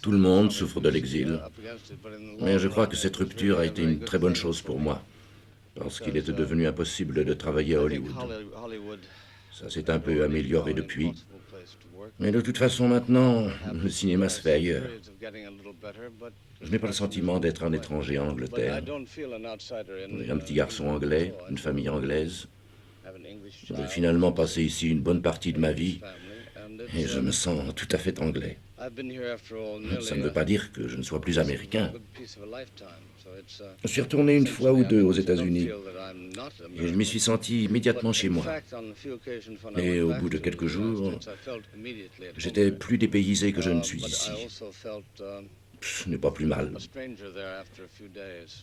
Tout le monde souffre de l'exil, mais je crois que cette rupture a été une très bonne chose pour moi, parce qu'il était devenu impossible de travailler à Hollywood. Ça s'est un peu amélioré depuis, mais de toute façon maintenant, le cinéma se fait ailleurs. Je n'ai pas le sentiment d'être un étranger en Angleterre. J'ai un petit garçon anglais, une famille anglaise. J'ai finalement passé ici une bonne partie de ma vie et je me sens tout à fait anglais. Ça ne veut pas dire que je ne sois plus américain. Je suis retourné une fois ou deux aux États-Unis et je m'y suis senti immédiatement chez moi. Et au bout de quelques jours, j'étais plus dépaysé que je ne suis ici. Ce n'est pas plus mal.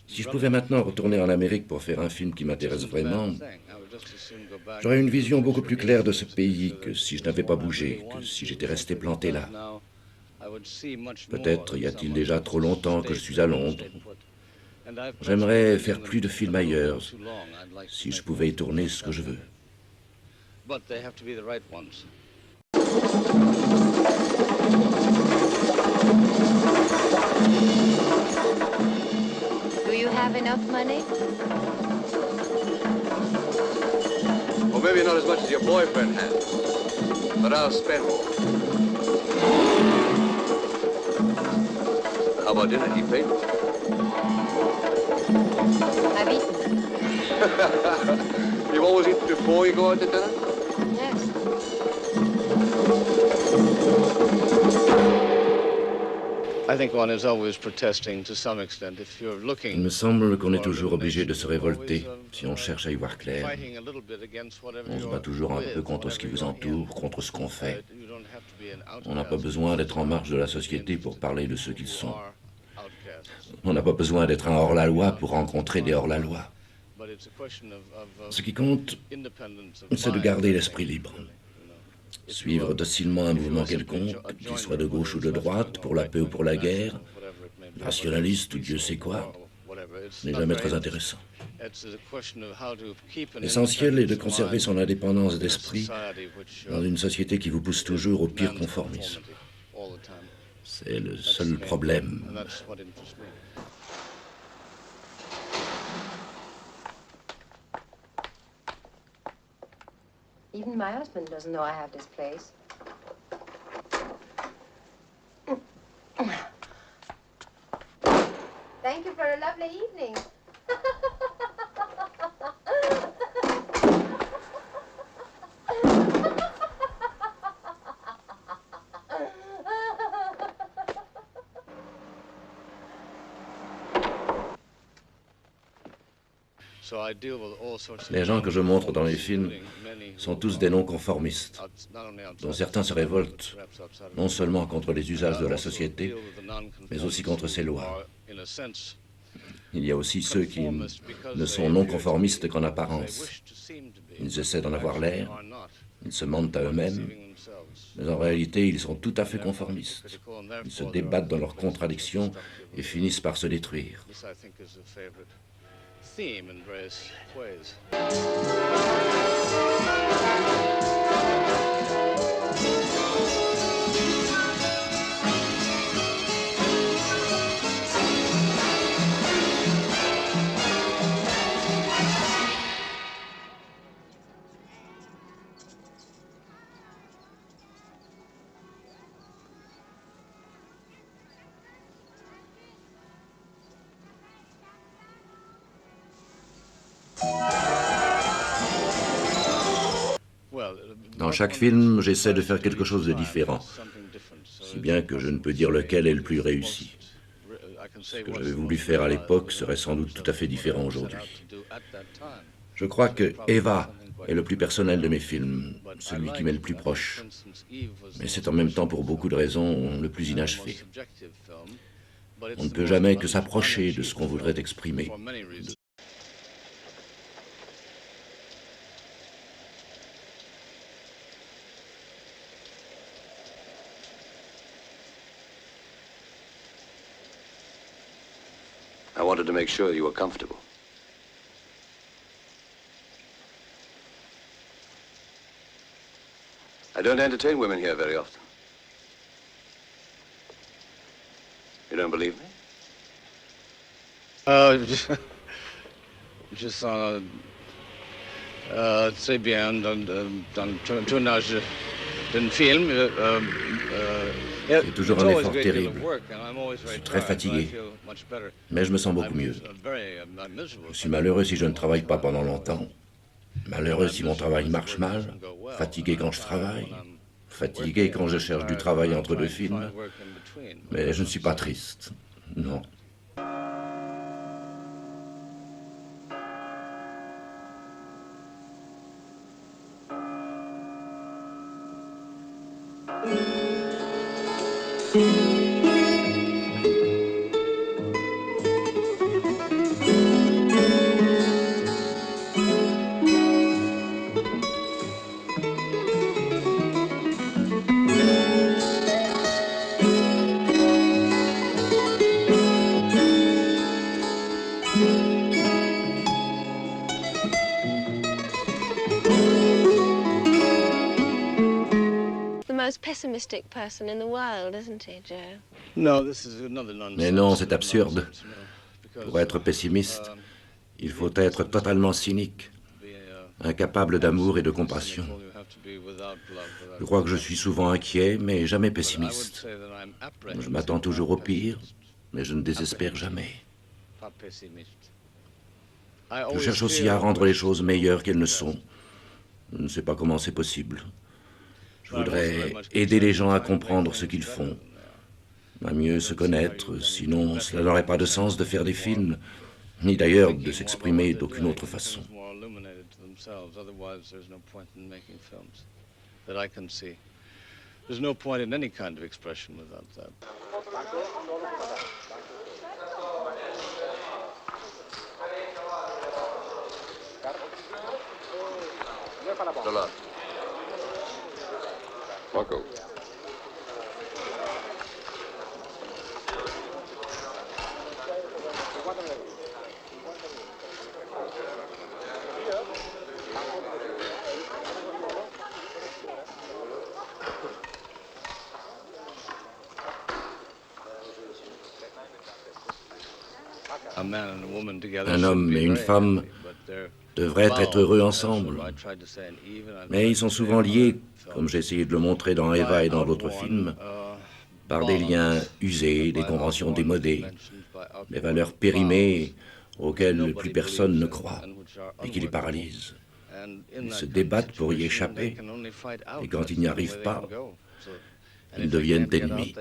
Si je pouvais maintenant retourner en Amérique pour faire un film qui m'intéresse vraiment, j'aurais une vision beaucoup plus claire de ce pays que si je n'avais pas bougé, que si j'étais resté planté là. Peut-être y a-t-il déjà trop longtemps que je suis à Londres. J'aimerais faire plus de films ailleurs, si je pouvais y tourner ce que je veux. Do you have enough money? Well, maybe not as much as your boyfriend has, but I'll spend more. How about dinner? He paid? I've eaten. You've always eaten before you go out to dinner? Yes. Il me semble qu'on est toujours obligé de se révolter si on cherche à y voir clair. On se bat toujours un peu contre ce qui vous entoure, contre ce qu'on fait. On n'a pas besoin d'être en marge de la société pour parler de ceux qu'ils sont. On n'a pas besoin d'être un hors-la-loi pour rencontrer des hors-la-loi. Ce qui compte, c'est de garder l'esprit libre. Suivre docilement un mouvement quelconque, qu'il soit de gauche ou de droite, pour la paix ou pour la guerre, nationaliste ou Dieu sait quoi, n'est jamais très intéressant. L'essentiel est de conserver son indépendance d'esprit dans une société qui vous pousse toujours au pire conformisme. C'est le seul problème. Even my husband doesn't know I have this place. Thank you for a lovely evening. Les gens que je montre dans mes films sont tous des non-conformistes, dont certains se révoltent non seulement contre les usages de la société, mais aussi contre ses lois. Il y a aussi ceux qui ne sont non-conformistes qu'en apparence. Ils essaient d'en avoir l'air, ils se mentent à eux-mêmes, mais en réalité, ils sont tout à fait conformistes. Ils se débattent dans leurs contradictions et finissent par se détruire. Theme in various ways. Dans chaque film, j'essaie de faire quelque chose de différent, si bien que je ne peux dire lequel est le plus réussi. Ce que j'avais voulu faire à l'époque serait sans doute tout à fait différent aujourd'hui. Je crois que Eva est le plus personnel de mes films, celui qui m'est le plus proche. Mais c'est en même temps, pour beaucoup de raisons, le plus inachevé. On ne peut jamais que s'approcher de ce qu'on voudrait exprimer. I wanted to make sure you were comfortable. I don't entertain women here very often. You don't believe me? Je sens très bien dans le tournage d'un film. C'est toujours un effort terrible. Je suis très fatigué, mais je me sens beaucoup mieux. Je suis malheureux si je ne travaille pas pendant longtemps, malheureux si mon travail marche mal, fatigué quand je travaille, fatigué quand je cherche du travail entre deux films, mais je ne suis pas triste, non. Pessimistic person in the world, isn't he, Joe? Mais non, c'est absurde. Pour être pessimiste, il faut être totalement cynique, incapable d'amour et de compassion. Je crois que je suis souvent inquiet, mais jamais pessimiste. Je m'attends toujours au pire, mais je ne désespère jamais. Je cherche aussi à rendre les choses meilleures qu'elles ne sont. Je ne sais pas comment c'est possible. Je voudrais aider les gens à comprendre ce qu'ils font, à mieux se connaître, sinon cela n'aurait pas de sens de faire des films, ni d'ailleurs de s'exprimer d'aucune autre façon. Marco. Un homme et une femme devraient être heureux ensemble, mais ils sont souvent liés, comme j'ai essayé de le montrer dans Eva et dans d'autres films, par des liens usés, des conventions démodées, des valeurs périmées auxquelles plus personne ne croit et qui les paralysent. Ils se débattent pour y échapper, et quand ils n'y arrivent pas, ils deviennent ennemis.